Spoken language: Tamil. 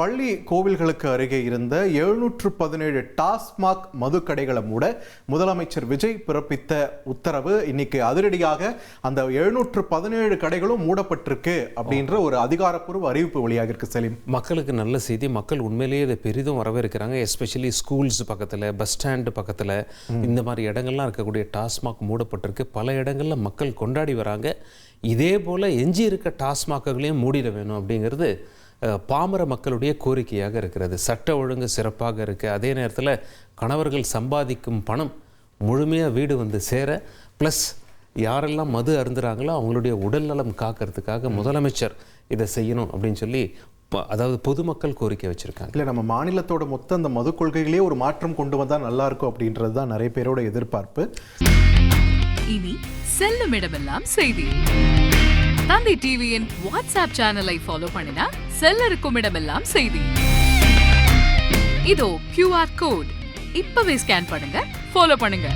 பள்ளி கோவில்களுக்கு அருகே இருந்த 717 டாஸ்மாக் மதுக்கடைகளை மூட முதலமைச்சர் விஜய் பிறப்பித்த உத்தரவு இன்னைக்கு அதிரடியாக அந்த 717 கடைகளும் மூடப்பட்டிருக்கு அப்படின்ற ஒரு அதிகாரப்பூர்வ அறிவிப்பு வெளியாக இருக்கு. சலீம், மக்களுக்கு நல்ல செய்தி. மக்கள் உண்மையிலேயே இதை பெரிதும் வரவேற்கிறாங்க. எஸ்பெஷலி ஸ்கூல்ஸ் பக்கத்தில், பஸ் ஸ்டாண்டு பக்கத்தில், இந்த மாதிரி இடங்கள்லாம் இருக்கக்கூடிய டாஸ்மாக் மூடப்பட்டிருக்கு. பல இடங்களில் மக்கள் கொண்டாடி வராங்க. இதே போல் எஞ்சி இருக்க டாஸ்மாக்குகளையும் மூடிட வேணும் அப்படிங்கிறது பாமர மக்களுடைய கோரிக்கையாக இருக்கிறது. சட்ட ஒழுங்கு சிறப்பாக இருக்குது. அதே நேரத்தில் கணவர்கள் சம்பாதிக்கும் பணம் முழுமையாக வீடு வந்து சேர, ப்ளஸ் யாரெல்லாம் மது அருந்துறாங்களோ அவங்களுடைய உடல் நலம் காக்கிறதுக்காக முதலமைச்சர் இதை செய்யணும் அப்படின்னு சொல்லி அதாவது பொதுமக்கள் கோரிக்கை வச்சுருக்காங்க. இல்லை, நம்ம மாநிலத்தோட மொத்த அந்த மது கொள்கைகளே ஒரு மாற்றம் கொண்டு வந்தால் நல்லாயிருக்கும் அப்படின்றது தான் நிறைய பேரோட எதிர்பார்ப்பு. இனி செல்லும் இடமெல்லாம் செய்தி. தந்தி டிவியின் வாட்ஸ்அப் சேனலை ஃபாலோ பண்ணினா செல்ல இருக்கும் இடமெல்லாம் செய்தி. இதோ QR கோட் இப்பவே ஸ்கேன் பண்ணுங்க, ஃபாலோ பண்ணுங்க.